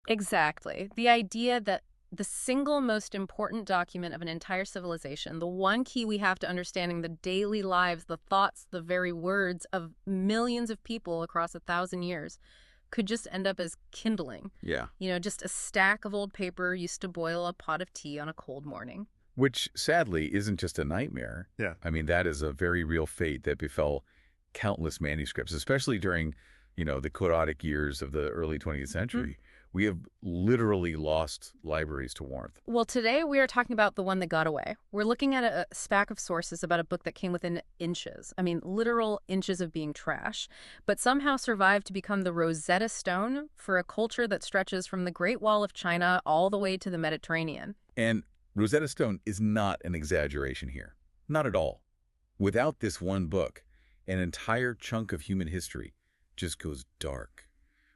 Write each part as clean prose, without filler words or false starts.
Exactly. The idea that the single most important document of an entire civilization, the one key we have to understanding the daily lives, the thoughts, the very words of millions of people across 1,000 years, could just end up as kindling. Yeah. Just a stack of old paper used to boil a pot of tea on a cold morning. Which, sadly, isn't just a nightmare. Yeah. I mean, that is a very real fate that befell countless manuscripts, especially during, the chaotic years of the early 20th century. We have literally lost libraries to warmth. Well, today we are talking about the one that got away. We're looking at a stack of sources about a book that came within inches. I mean, literal inches of being trash, but somehow survived to become the Rosetta Stone for a culture that stretches from the Great Wall of China all the way to the Mediterranean. And Rosetta Stone is not an exaggeration here. Not at all. Without this one book, an entire chunk of human history just goes dark.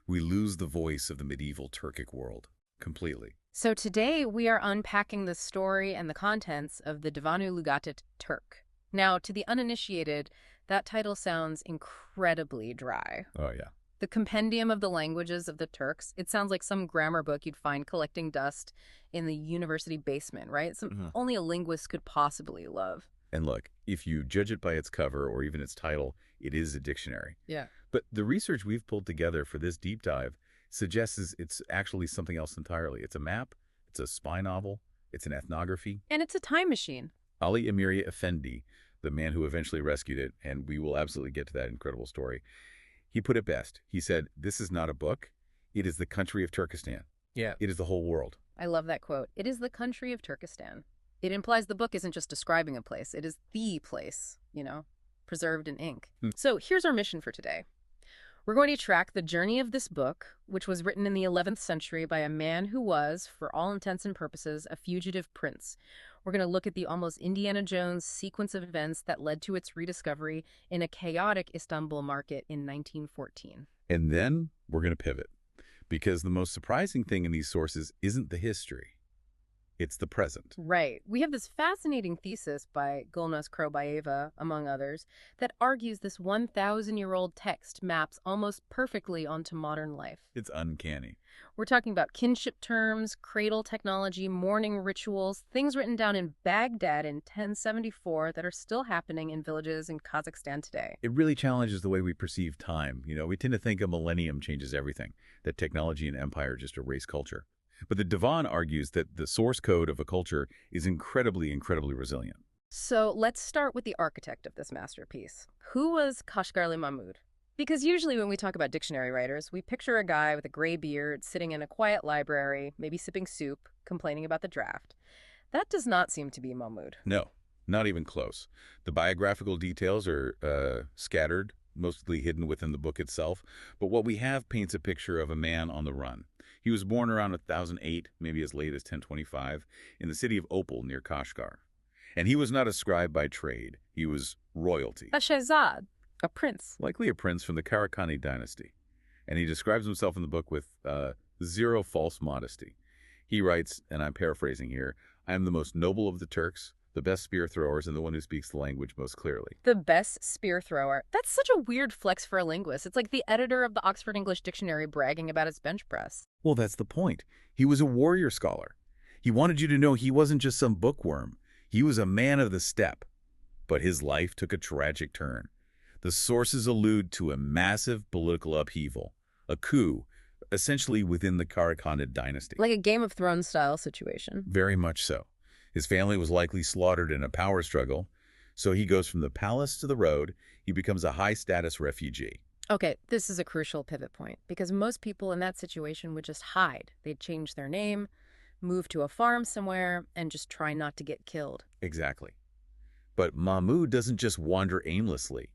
We lose the voice of the medieval Turkic world completely. So today we are unpacking the story and the contents of the Divânu Lugâtit Türk. Now, to the uninitiated, that title sounds incredibly dry. Oh, yeah. The compendium of the languages of the Turks, it sounds like some grammar book you'd find collecting dust in the university basement, right? Only a linguist could possibly love. And look, if you judge it by its cover or even its title, it is a dictionary. Yeah. But the research we've pulled together for this deep dive suggests it's actually something else entirely. It's a map, it's a spy novel, it's an ethnography. And it's a time machine. Ali Emiri Effendi, the man who eventually rescued it, and we will absolutely get to that incredible story, he put it best. He said, "This is not a book. It is the country of Turkestan. Yeah. It is the whole world." I love that quote. It is the country of Turkestan. It implies the book isn't just describing a place. It is the place, preserved in ink. So here's our mission for today. We're going to track the journey of this book, which was written in the 11th century by a man who was, for all intents and purposes, a fugitive prince. We're going to look at the almost Indiana Jones sequence of events that led to its rediscovery in a chaotic Istanbul market in 1914. And then we're going to pivot, because the most surprising thing in these sources isn't the history. It's the present. Right. We have this fascinating thesis by Gulnaz Krobayeva, among others, that argues this 1,000-year-old text maps almost perfectly onto modern life. It's uncanny. We're talking about kinship terms, cradle technology, mourning rituals, things written down in Baghdad in 1074 that are still happening in villages in Kazakhstan today. It really challenges the way we perceive time. We tend to think a millennium changes everything, that technology and empire just erase culture. But the Divan argues that the source code of a culture is incredibly, incredibly resilient. So let's start with the architect of this masterpiece. Who was Kashgarli Mahmud? Because usually when we talk about dictionary writers, we picture a guy with a gray beard sitting in a quiet library, maybe sipping soup, complaining about the draft. That does not seem to be Mahmud. No, not even close. The biographical details are scattered, mostly hidden within the book itself, but what we have paints a picture of a man on the run. He was born around 1008, maybe as late as 1025, in the city of Opal near Kashgar. And he was not a scribe by trade. He was royalty. A Shahzad, a prince. Likely a prince from the Karakhanid dynasty. And he describes himself in the book with zero false modesty. He writes, and I'm paraphrasing here, "I am the most noble of the Turks, the best spear throwers, and the one who speaks the language most clearly." The best spear thrower. That's such a weird flex for a linguist. It's like the editor of the Oxford English Dictionary bragging about his bench press. Well, that's the point. He was a warrior scholar. He wanted you to know he wasn't just some bookworm. He was a man of the steppe. But his life took a tragic turn. The sources allude to a massive political upheaval, a coup, essentially within the Karakhanid dynasty. Like a Game of Thrones style situation. Very much so. His family was likely slaughtered in a power struggle, so he goes from the palace to the road. He becomes a high-status refugee. Okay, this is a crucial pivot point, because most people in that situation would just hide. They'd change their name, move to a farm somewhere, and just try not to get killed. Exactly. But Mahmud doesn't just wander aimlessly.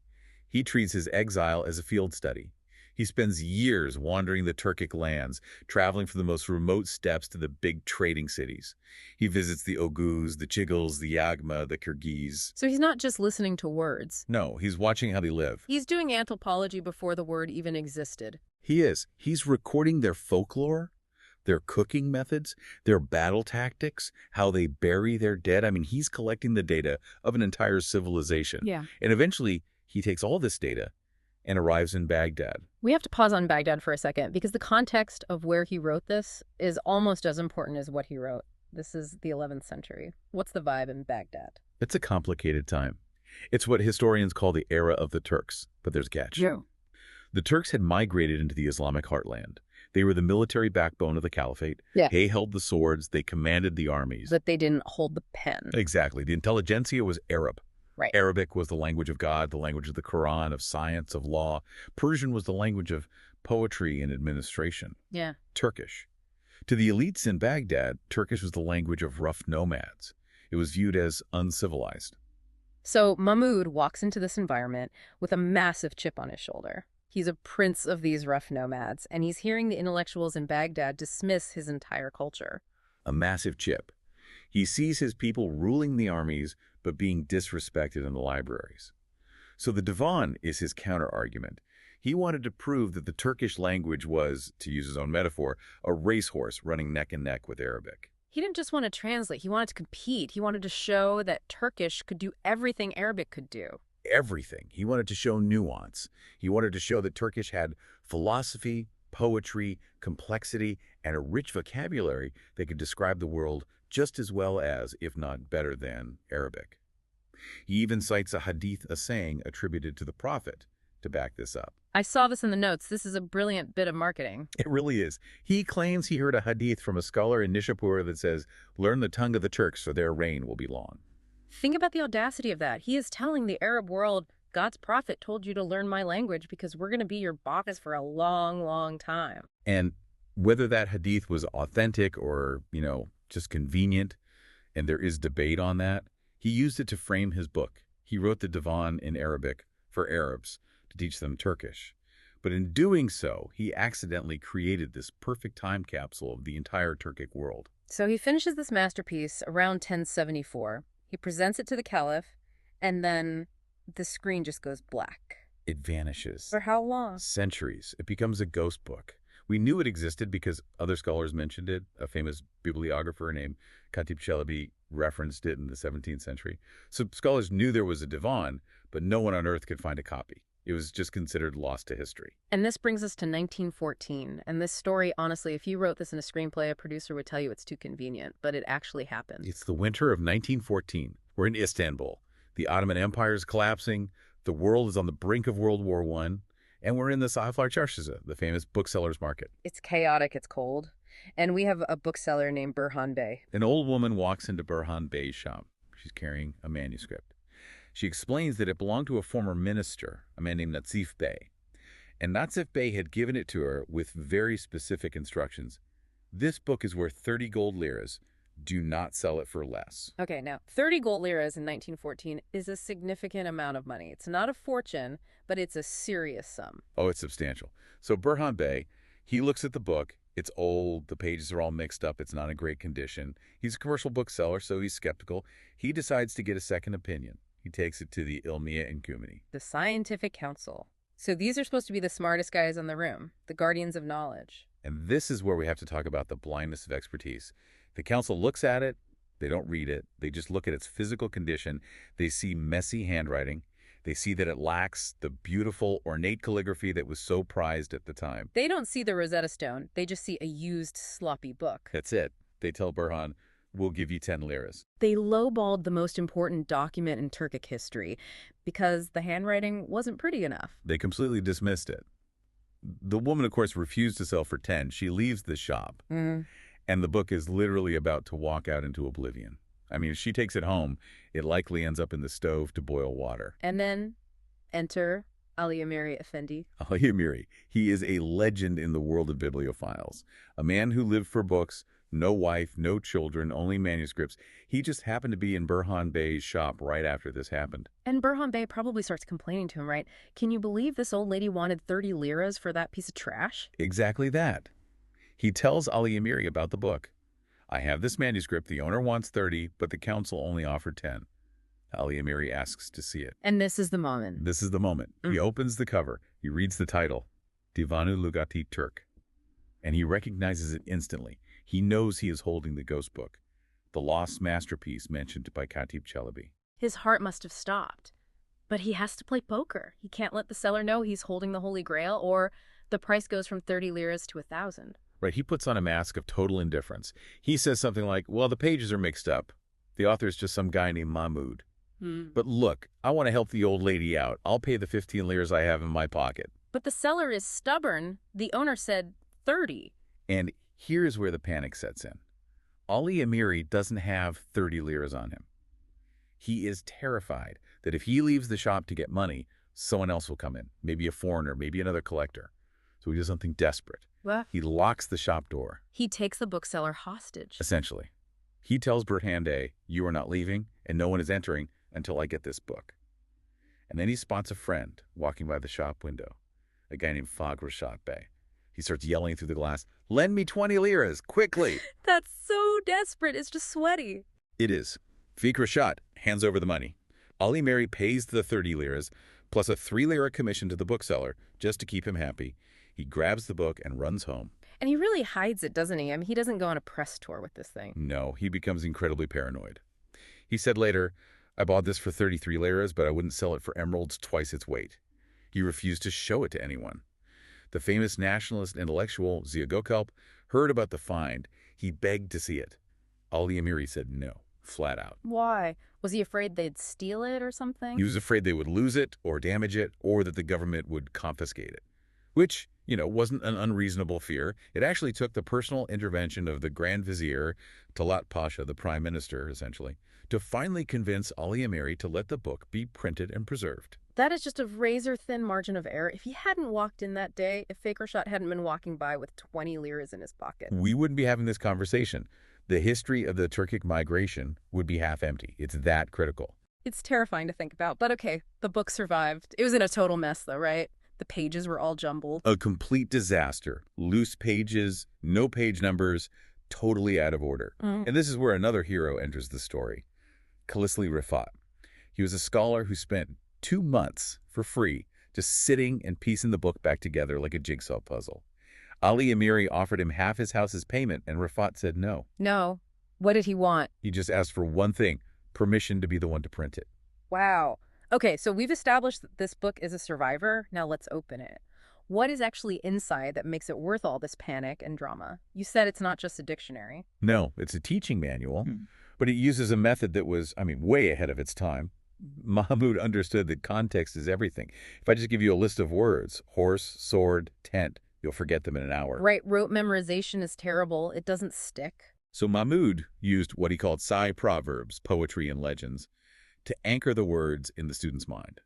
He treats his exile as a field study. He spends years wandering the Turkic lands, traveling from the most remote steppes to the big trading cities. He visits the Oghuz, the Chigals, the Yagma, the Kyrgyz. So he's not just listening to words. No, he's watching how they live. He's doing anthropology before the word even existed. He is. He's recording their folklore, their cooking methods, their battle tactics, how they bury their dead. I mean, he's collecting the data of an entire civilization. Yeah. And eventually, he takes all this data and arrives in Baghdad. We have to pause on Baghdad for a second because the context of where he wrote this is almost as important as what he wrote. This is the 11th century. What's the vibe in Baghdad? It's a complicated time. It's what historians call the era of the Turks, but there's a catch. Yeah. The Turks had migrated into the Islamic heartland. They were the military backbone of the caliphate. Yeah. They held the swords. They commanded the armies. But they didn't hold the pen. Exactly. The intelligentsia was Arab. Right. Arabic was the language of God, the language of the Quran, of science, of law. Persian was the language of poetry and administration. Yeah. Turkish. To the elites in Baghdad, Turkish was the language of rough nomads. It was viewed as uncivilized. So Mahmud walks into this environment with a massive chip on his shoulder. He's a prince of these rough nomads, and he's hearing the intellectuals in Baghdad dismiss his entire culture. A massive chip. He sees his people ruling the armies, but being disrespected in the libraries. So the Divan is his counter-argument. He wanted to prove that the Turkish language was, to use his own metaphor, a racehorse running neck and neck with Arabic. He didn't just want to translate, he wanted to compete. He wanted to show that Turkish could do everything Arabic could do. Everything. He wanted to show nuance. He wanted to show that Turkish had philosophy, poetry, complexity, and a rich vocabulary that could describe the world just as well as, if not better than, Arabic. He even cites a hadith, a saying attributed to the Prophet, to back this up. I saw this in the notes. This is a brilliant bit of marketing. It really is. He claims he heard a hadith from a scholar in Nishapur that says, "Learn the tongue of the Turks, so their reign will be long." Think about the audacity of that. He is telling the Arab world, God's prophet told you to learn my language because we're going to be your boss for a long, long time. And whether that hadith was authentic or, just convenient, and there is debate on that, he used it to frame his book. He wrote the Divan in Arabic for Arabs to teach them Turkish. But in doing so, he accidentally created this perfect time capsule of the entire Turkic world. So he finishes this masterpiece around 1074. He presents it to the caliph, and then the screen just goes black. It vanishes. For how long? Centuries. It becomes a ghost book. We knew it existed because other scholars mentioned it. A famous bibliographer named Khatib Chelebi referenced it in the 17th century. So scholars knew there was a Divan, but no one on earth could find a copy. It was just considered lost to history. And this brings us to 1914. And this story, honestly, if you wrote this in a screenplay, a producer would tell you it's too convenient, but it actually happened. It's the winter of 1914. We're in Istanbul. The Ottoman Empire is collapsing. The world is on the brink of World War I. And we're in the Sayflar Çarşısı, the famous booksellers market. It's chaotic, it's cold. And we have a bookseller named Burhan Bey. An old woman walks into Burhan Bey's shop. She's carrying a manuscript. She explains that it belonged to a former minister, a man named Natsif Bey. And Natsif Bey had given it to her with very specific instructions. This book is worth 30 gold liras. Do not sell it for less. Okay, now 30 gold liras in 1914 is a significant amount of money. It's not a fortune, but it's a serious sum. Oh, it's substantial. So Burhan Bey, he looks at the book. It's old. The pages are all mixed up. It's not in great condition. He's a commercial bookseller, so he's skeptical. He decides to get a second opinion. He takes it to the Ilmiye and Kumeni, the Scientific Council. So these are supposed to be the smartest guys in the room, the guardians of knowledge. And this is where we have to talk about the blindness of expertise. The council looks at it. They don't read it. They just look at its physical condition. They see messy handwriting. They see that it lacks the beautiful, ornate calligraphy that was so prized at the time. They don't see the Rosetta Stone. They just see a used, sloppy book. That's it. They tell Burhan, "We'll give you 10 liras." They lowballed the most important document in Turkic history because the handwriting wasn't pretty enough. They completely dismissed it. The woman, of course, refused to sell for 10. She leaves the shop. And the book is literally about to walk out into oblivion. I mean, if she takes it home, it likely ends up in the stove to boil water. And then enter Ali Amiri Effendi. Ali Amiri. He is a legend in the world of bibliophiles. A man who lived for books, no wife, no children, only manuscripts. He just happened to be in Burhan Bey's shop right after this happened. And Burhan Bey probably starts complaining to him, right? Can you believe this old lady wanted 30 liras for that piece of trash? Exactly that. He tells Ali Amiri about the book. "I have this manuscript. The owner wants 30, but the council only offered 10. Ali Amiri asks to see it. And this is the moment. This is the moment. He opens the cover. He reads the title, Divânu Lugâtit Türk. And he recognizes it instantly. He knows he is holding the ghost book, the lost masterpiece mentioned by Khatib Chelebi. His heart must have stopped. But he has to play poker. He can't let the seller know he's holding the Holy Grail, or the price goes from 30 liras to 1,000. Right, he puts on a mask of total indifference. He says something like, well, the pages are mixed up. The author's just some guy named Mahmoud. But look, I want to help the old lady out. I'll pay the 15 liras I have in my pocket. But the seller is stubborn. The owner said 30. And here's where the panic sets in. Ali Amiri doesn't have 30 liras on him. He is terrified that if he leaves the shop to get money, someone else will come in, maybe a foreigner, maybe another collector. So he does something desperate. What? He locks the shop door. He takes the bookseller hostage. Essentially. He tells Burhande, you are not leaving, and no one is entering until I get this book. And then he spots a friend walking by the shop window, a guy named Fagrashat Bey. He starts yelling through the glass, lend me 20 liras, quickly! That's so desperate. It's just sweaty. It is. Fagrashat hands over the money. Ali Amiri pays the 30 liras, plus a 3 lira commission to the bookseller, just to keep him happy. He grabs the book and runs home. And he really hides it, doesn't he? I mean, he doesn't go on a press tour with this thing. No, he becomes incredibly paranoid. He said later, I bought this for 33 liras, but I wouldn't sell it for emeralds twice its weight. He refused to show it to anyone. The famous nationalist intellectual, Zia Gökalp, heard about the find. He begged to see it. Ali Amiri said no, flat out. Why? Was he afraid they'd steal it or something? He was afraid they would lose it or damage it, or that the government would confiscate it. Which, wasn't an unreasonable fear. It actually took the personal intervention of the Grand Vizier, Talat Pasha, the Prime Minister, essentially, to finally convince Ali Amiri to let the book be printed and preserved. That is just a razor-thin margin of error. If he hadn't walked in that day, if Fagrashat hadn't been walking by with 20 liras in his pocket, we wouldn't be having this conversation. The history of the Turkic migration would be half empty. It's that critical. It's terrifying to think about. But okay, the book survived. It was in a total mess, though, right? The pages were all jumbled. A complete disaster. Loose pages, no page numbers, totally out of order. And this is where another hero enters the story. Kalisli Rifat. He was a scholar who spent 2 months for free just sitting and piecing the book back together like a jigsaw puzzle. Ali Amiri offered him half his house's payment, and Rifat said no. No. What did he want? He just asked for one thing, permission to be the one to print it. Wow. Okay, so we've established that this book is a survivor. Now let's open it. What is actually inside that makes it worth all this panic and drama? You said it's not just a dictionary. No, it's a teaching manual, but it uses a method that was, way ahead of its time. Mahmoud understood that context is everything. If I just give you a list of words, horse, sword, tent, you'll forget them in an hour. Right, rote memorization is terrible. It doesn't stick. So Mahmoud used what he called Sai proverbs, poetry and legends, to anchor the words in the student's mind.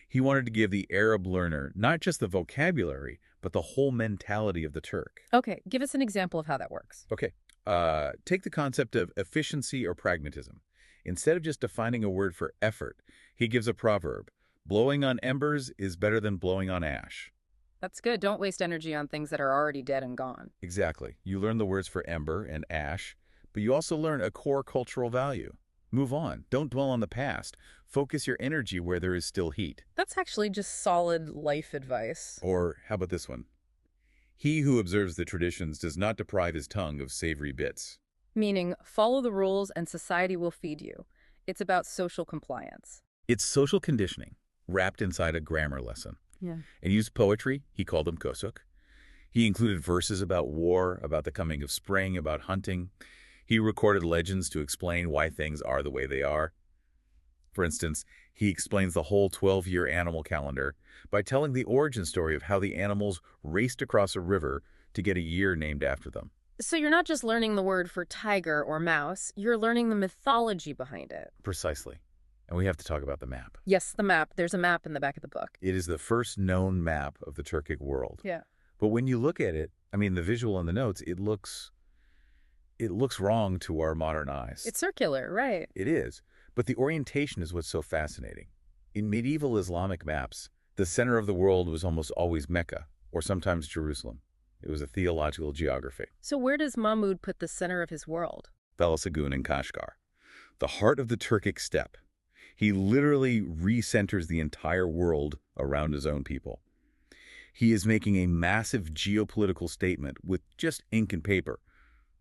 He wanted to give the Arab learner not just the vocabulary, but the whole mentality of the Turk. Okay, give us an example of how that works. Okay, take the concept of efficiency or pragmatism. Instead of just defining a word for effort, he gives a proverb. Blowing on embers is better than blowing on ash. That's good. Don't waste energy on things that are already dead and gone. Exactly. You learn the words for ember and ash, but you also learn a core cultural value. Move on. Don't dwell on the past. Focus your energy where there is still heat. That's actually just solid life advice. Or how about this one? He who observes the traditions does not deprive his tongue of savory bits. Meaning, follow the rules and society will feed you. It's about social compliance. It's social conditioning, wrapped inside a grammar lesson. Yeah. And used poetry. He called them kosuk. He included verses about war, about the coming of spring, about hunting. He recorded legends to explain why things are the way they are. For instance, he explains the whole 12-year animal calendar by telling the origin story of how the animals raced across a river to get a year named after them. So you're not just learning the word for tiger or mouse, you're learning the mythology behind it. Precisely. And we have to talk about the map. Yes, the map. There's a map in the back of the book. It is the first known map of the Turkic world. Yeah. But when you look at it, the visual in the notes, it looks wrong to our modern eyes. It's circular, right? It is. But the orientation is what's so fascinating. In medieval Islamic maps, the center of the world was almost always Mecca, or sometimes Jerusalem. It was a theological geography. So where does Mahmud put the center of his world? Belasagun and Kashgar, the heart of the Turkic steppe. He literally recenters the entire world around his own people. He is making a massive geopolitical statement with just ink and paper.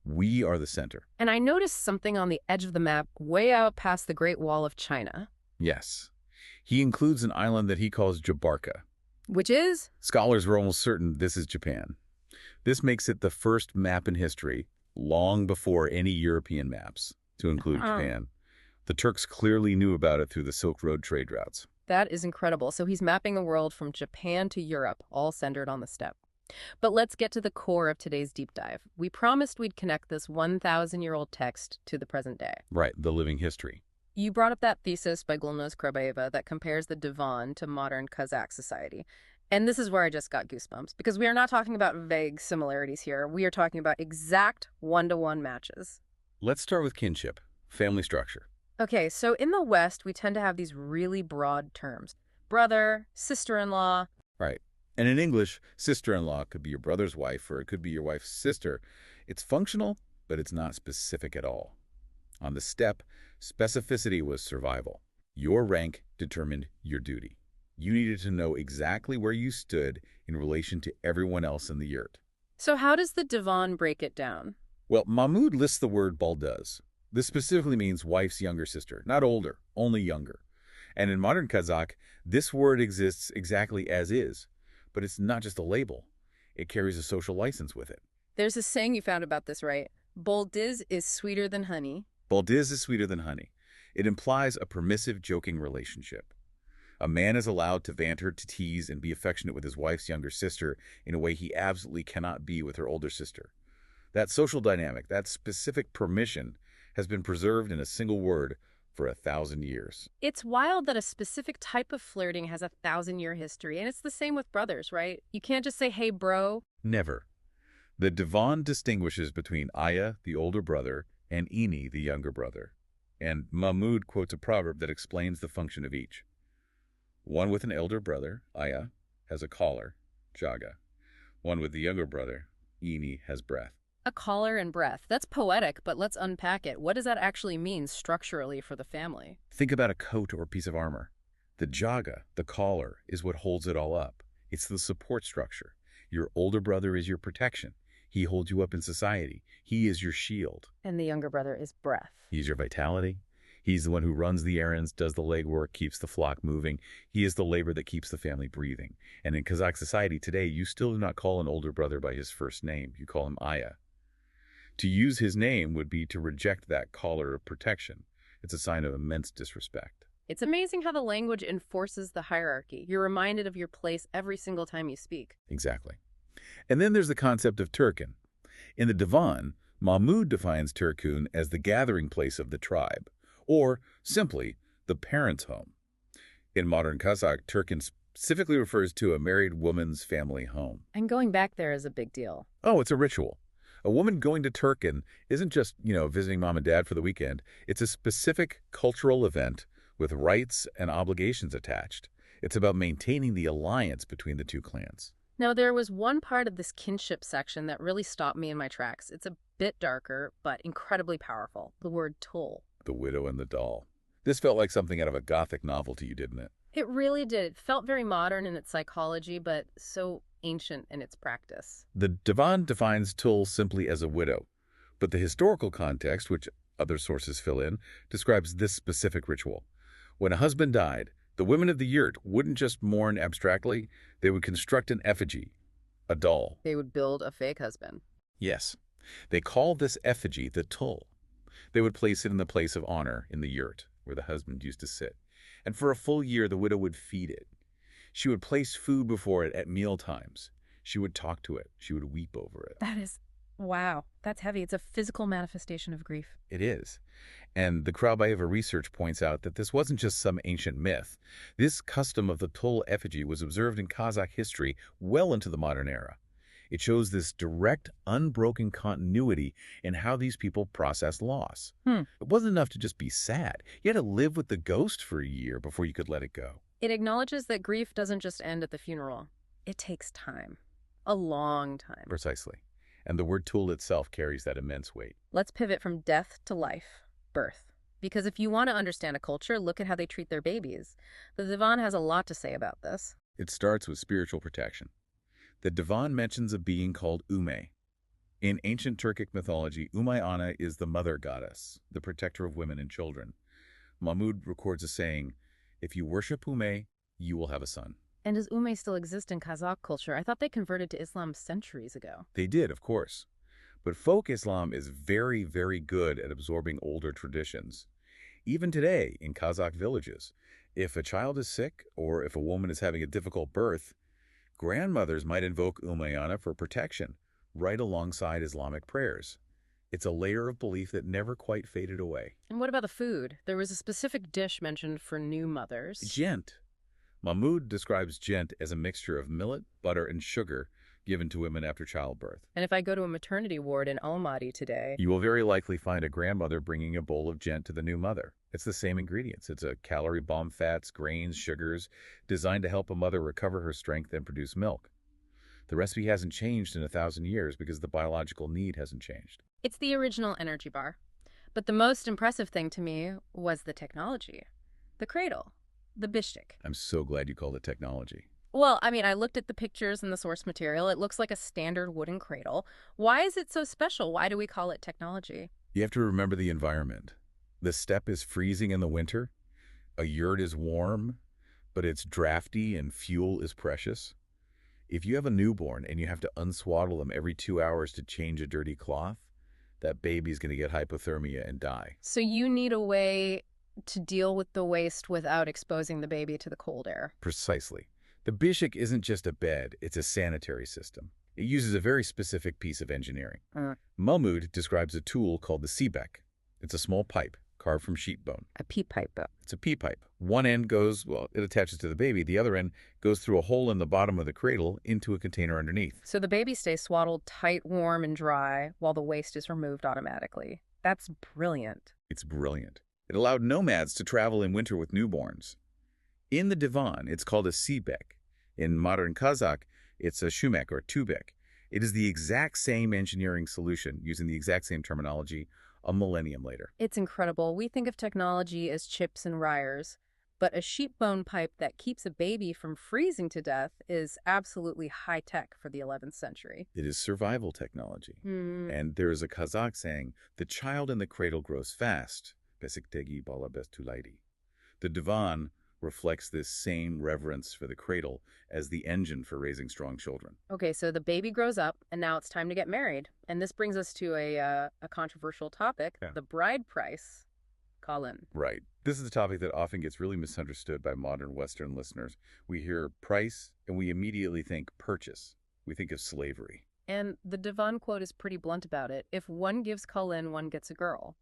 We are the center. And I noticed something on the edge of the map way out past the Great Wall of China. Yes. He includes an island that he calls Jabarka. Which is? Scholars were almost certain this is Japan. This makes it the first map in history, long before any European maps, to include Japan. The Turks clearly knew about it through the Silk Road trade routes. That is incredible. So he's mapping the world from Japan to Europe, all centered on the steppe. But let's get to the core of today's deep dive. We promised we'd connect this 1,000-year-old text to the present day. Right, the living history. You brought up that thesis by Gulnaz Krabayeva that compares the divan to modern Kazakh society. And this is where I just got goosebumps, because we are not talking about vague similarities here. We are talking about exact one-to-one matches. Let's start with kinship, family structure. Okay, so in the West, we tend to have these really broad terms. Brother, sister-in-law. Right. And in English, sister-in-law could be your brother's wife or it could be your wife's sister. It's functional, but it's not specific at all. On the steppe, specificity was survival. Your rank determined your duty. You needed to know exactly where you stood in relation to everyone else in the yurt. So how does the divan break it down? Well, Mahmud lists the word balduz. This specifically means wife's younger sister, not older, only younger. And in modern Kazakh, this word exists exactly as is, but it's not just a label. It carries a social license with it. There's a saying you found about this, right? Boldiz is sweeter than honey. Boldiz is sweeter than honey. It implies a permissive, joking relationship. A man is allowed to banter, to tease, and be affectionate with his wife's younger sister in a way he absolutely cannot be with her older sister. That social dynamic, that specific permission, has been preserved in a single word for 1,000 years. It's wild that a specific type of flirting has a 1,000-year history, and it's the same with brothers, right? You can't just say, hey, bro. Never. The divan distinguishes between Aya, the older brother, and Ini, the younger brother. And Mahmud quotes a proverb that explains the function of each. One with an elder brother, Aya, has a collar, Jaga. One with the younger brother, Ini, has breath. A collar and breath. That's poetic, but let's unpack it. What does that actually mean structurally for the family? Think about a coat or piece of armor. The Jaga, the collar, is what holds it all up. It's the support structure. Your older brother is your protection. He holds you up in society. He is your shield. And the younger brother is breath. He's your vitality. He's the one who runs the errands, does the legwork, keeps the flock moving. He is the labor that keeps the family breathing. And in Kazakh society today, you still do not call an older brother by his first name. You call him Aya. To use his name would be to reject that collar of protection. It's a sign of immense disrespect. It's amazing how the language enforces the hierarchy. You're reminded of your place every single time you speak. Exactly. And then there's the concept of Turkin. In the Divan, Mahmud defines Turkun as the gathering place of the tribe, or simply the parent's home. In modern Kazakh, Turkin specifically refers to a married woman's family home. And going back there is a big deal. Oh, it's a ritual. A woman going to Turkin isn't just, visiting mom and dad for the weekend. It's a specific cultural event with rights and obligations attached. It's about maintaining the alliance between the two clans. Now, there was one part of this kinship section that really stopped me in my tracks. It's a bit darker, but incredibly powerful. The word tul. The widow and the doll. This felt like something out of a Gothic novel to you, didn't it? It really did. It felt very modern in its psychology, but so ancient in its practice. The Divan defines tul simply as a widow, but the historical context, which other sources fill in, describes this specific ritual. When a husband died, the women of the yurt wouldn't just mourn abstractly, they would construct an effigy, a doll. They would build a fake husband. Yes. They called this effigy the tul. They would place it in the place of honor in the yurt, where the husband used to sit. And for a full year, the widow would feed it. She would place food before it at meal times. She would talk to it. She would weep over it. That is, wow, that's heavy. It's a physical manifestation of grief. It is. And the Krabayeva research points out that this wasn't just some ancient myth. This custom of the tul effigy was observed in Kazakh history well into the modern era. It shows this direct, unbroken continuity in how these people process loss. It wasn't enough to just be sad. You had to live with the ghost for a year before you could let it go. It acknowledges that grief doesn't just end at the funeral. It takes time. A long time. Precisely. And the word tul itself carries that immense weight. Let's pivot from death to life, birth. Because if you want to understand a culture, look at how they treat their babies. The Divan has a lot to say about this. It starts with spiritual protection. The Divan mentions a being called Ume. In ancient Turkic mythology, Ume Ana is the mother goddess, the protector of women and children. Mahmud records a saying, If you worship Ume, you will have a son. And does Ume still exist in Kazakh culture? I thought they converted to Islam centuries ago. They did, of course. But folk Islam is very, very good at absorbing older traditions. Even today, in Kazakh villages, if a child is sick or if a woman is having a difficult birth, grandmothers might invoke Umayana for protection, right alongside Islamic prayers. It's a layer of belief that never quite faded away. And what about the food? There was a specific dish mentioned for new mothers. Gent. Mahmoud describes gent as a mixture of millet, butter, and sugar given to women after childbirth. And if I go to a maternity ward in Almaty today, You will very likely find a grandmother bringing a bowl of gent to the new mother. It's the same ingredients. It's a calorie bomb, fats, grains, sugars, designed to help a mother recover her strength and produce milk. The recipe hasn't changed in 1,000 years because the biological need hasn't changed. it's the original energy bar. But the most impressive thing to me was the technology. The cradle. The bishtik. I'm so glad you called it technology. Well, I mean, I looked at the pictures and the source material. It looks like a standard wooden cradle. Why is it so special? Why do we call it technology? You have to remember the environment. The steppe is freezing in the winter. A yurt is warm, but it's drafty and fuel is precious. If you have a newborn and you have to unswaddle them every 2 hours to change a dirty cloth, that baby's going to get hypothermia and die. So you need a way to deal with the waste without exposing the baby to the cold air. Precisely. The bishik isn't just a bed, it's a sanitary system. It uses a very specific piece of engineering. Mahmoud describes a tool called the sebek. It's a small pipe carved from sheep bone. A pea pipe. It's a pea pipe. One end goes, well, it attaches to the baby. The other end goes through a hole in the bottom of the cradle into a container underneath. So the baby stays swaddled tight, warm, and dry while the waste is removed automatically. That's brilliant. It's brilliant. It allowed nomads to travel in winter with newborns. In the divan, it's called a sebek. In modern Kazakh, it's a shumek or tubek. It is the exact same engineering solution using the exact same terminology a millennium later. It's incredible. We think of technology as chips and wires, but a sheep bone pipe that keeps a baby from freezing to death is absolutely high-tech for the 11th century. It is survival technology. And there is a Kazakh saying, the child in the cradle grows fast. Besiktegi bala bestulaidi. The divan reflects this same reverence for the cradle as the engine for raising strong children. Okay, so the baby grows up, and now it's time to get married. And this brings us to a controversial topic, the bride price. Colin. Right. This is a topic that often gets really misunderstood by modern Western listeners. We hear price, and we immediately think purchase. We think of slavery. And the Divan quote is pretty blunt about it. If one gives Colin, one gets a girl.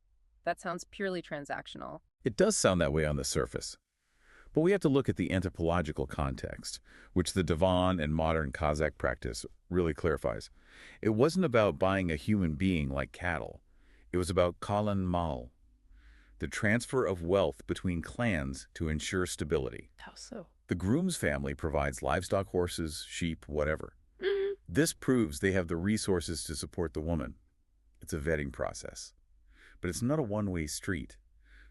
That sounds purely transactional. It does sound that way on the surface. But we have to look at the anthropological context, which the Divan and modern Kazakh practice really clarifies. It wasn't about buying a human being like cattle. It was about kalan mal, the transfer of wealth between clans to ensure stability. How so? The groom's family provides livestock, horses, sheep, whatever. This proves they have the resources to support the woman. It's a vetting process. But it's not a one-way street.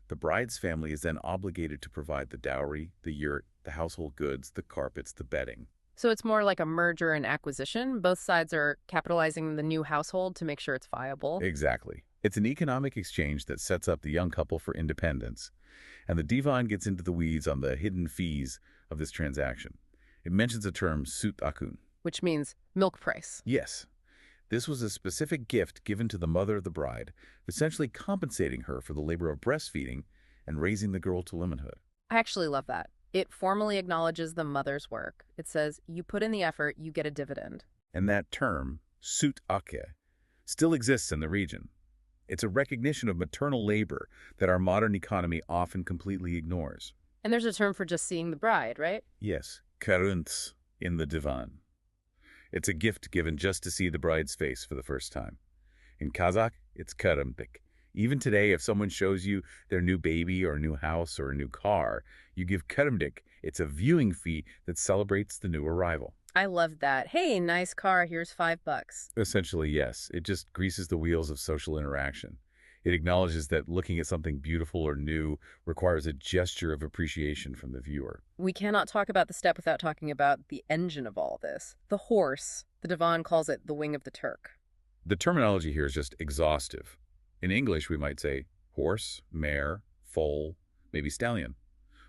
The bride's family is then obligated to provide the dowry, the yurt, the household goods, the carpets, the bedding. So it's more like a merger and acquisition. Both sides are capitalizing the new household to make sure it's viable. Exactly. It's an economic exchange that sets up the young couple for independence. And the Divan gets into the weeds on the hidden fees of this transaction. It mentions the term süt akun. Which means milk price. Yes. This was a specific gift given to the mother of the bride, essentially compensating her for the labor of breastfeeding and raising the girl to womanhood. I actually love that. It formally acknowledges the mother's work. It says, you put in the effort, you get a dividend. And that term, süt ake, still exists in the region. It's a recognition of maternal labor that our modern economy often completely ignores. And there's a term for just seeing the bride, right? Yes, karunts in the divan. It's a gift given just to see the bride's face for the first time. In Kazakh, it's karamdik. Even today, if someone shows you their new baby or a new house or a new car, you give karamdik. It's a viewing fee that celebrates the new arrival. I love that. Hey, nice car, here's $5. Essentially, yes. It just greases the wheels of social interaction. It acknowledges that looking at something beautiful or new requires a gesture of appreciation from the viewer. We cannot talk about the step without talking about the engine of all this. The horse. The Divan calls it the wing of the Turk. The terminology here is just exhaustive. In English, we might say horse, mare, foal, maybe stallion.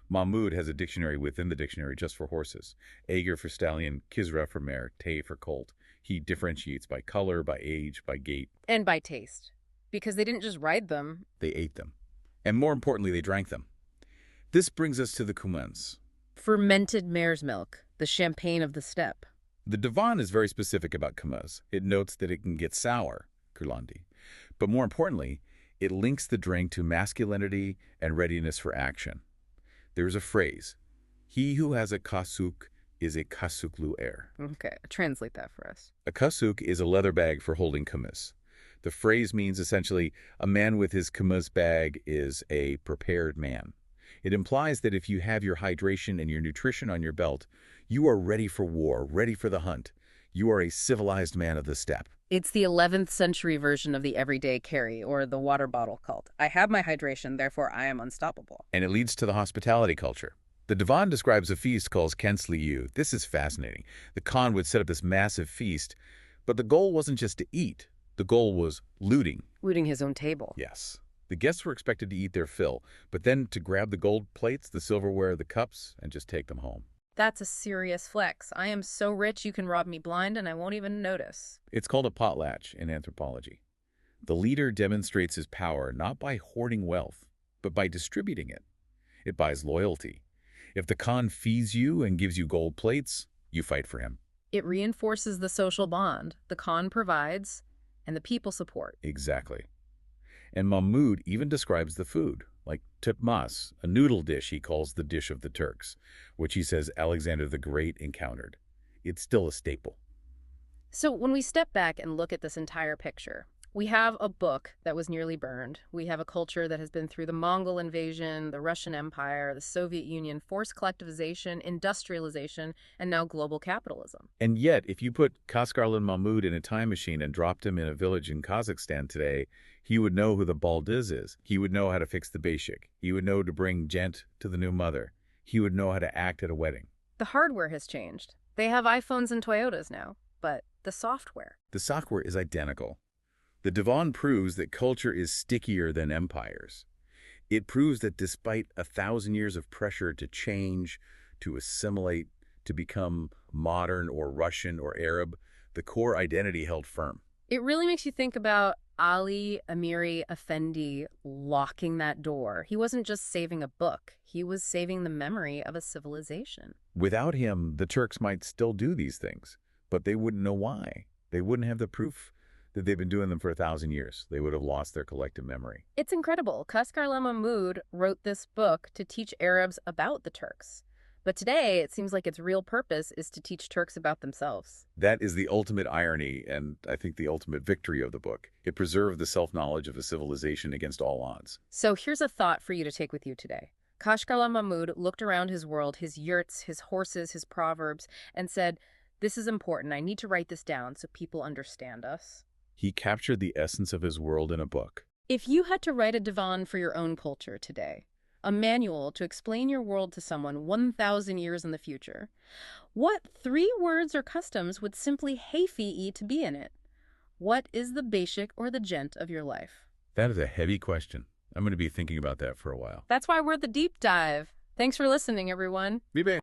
Mahmud has a dictionary within the dictionary just for horses. Ager for stallion, Kisra for mare, Tay for colt. He differentiates by color, by age, by gait. And by taste. Because they didn't just ride them. They ate them. And more importantly, they drank them. This brings us to the kumans. Fermented mare's milk, the champagne of the steppe. The Divan is very specific about kumaz. It notes that it can get sour, Kurlandi. But more importantly, it links the drink to masculinity and readiness for action. There's a phrase, he who has a kasuk is a kasuklu heir. Okay, translate that for us. A kasuk is a leather bag for holding kumaz. The phrase means essentially a man with his kumaz bag is a prepared man. It implies that if you have your hydration and your nutrition on your belt, you are ready for war, ready for the hunt. You are a civilized man of the steppe. It's the 11th century version of the everyday carry, or the water bottle cult. I have my hydration, therefore I am unstoppable. And it leads to the hospitality culture. The Divan describes a feast called Kensliyu. This is fascinating. The Khan would set up this massive feast, but the goal wasn't just to eat. The goal was looting. Looting his own table. Yes. The guests were expected to eat their fill, but then to grab the gold plates, the silverware, the cups, and just take them home. That's a serious flex. I am so rich you can rob me blind and I won't even notice. It's called a potlatch in anthropology. The leader demonstrates his power not by hoarding wealth, but by distributing it. It buys loyalty. If the Khan feeds you and gives you gold plates, you fight for him. It reinforces the social bond. The Khan provides, and the people support. Exactly. And Mahmud even describes the food, like tutmas, a noodle dish he calls the dish of the Turks, which he says Alexander the Great encountered. It's still a staple. So when we step back and look at this entire picture, we have a book that was nearly burned. We have a culture that has been through the Mongol invasion, the Russian Empire, the Soviet Union, forced collectivization, industrialization, and now global capitalism. And yet, if you put Kaskarlan Mahmud in a time machine and dropped him in a village in Kazakhstan today, he would know who the Baldiz is. He would know how to fix the bashik. He would know to bring gent to the new mother. He would know how to act at a wedding. The hardware has changed. They have iPhones and Toyotas now, but the software. The software is identical. The Divan proves that culture is stickier than empires. It proves that despite 1,000 years of pressure to change, to assimilate, to become modern or Russian or Arab, the core identity held firm. It really makes you think about Ali Amiri Effendi locking that door. He wasn't just saving a book. He was saving the memory of a civilization. Without him, the Turks might still do these things, but they wouldn't know why. They wouldn't have the proof that they've been doing them for 1,000 years. They would have lost their collective memory. It's incredible. Kaskarlan Mahmud wrote this book to teach Arabs about the Turks. But today, it seems like its real purpose is to teach Turks about themselves. That is the ultimate irony, and I think the ultimate victory of the book. It preserved the self-knowledge of a civilization against all odds. So here's a thought for you to take with you today. Kaskarlan Mahmud looked around his world, his yurts, his horses, his proverbs, and said, "This is important. I need to write this down so people understand us." He captured the essence of his world in a book. If you had to write a divan for your own culture today, a manual to explain your world to someone 1,000 years in the future, what 3 words or customs would simply Hayfi to be in it? What is the basic or the gent of your life? That is a heavy question. I'm going to be thinking about that for a while. That's why we're the Deep Dive. Thanks for listening, everyone. Vive!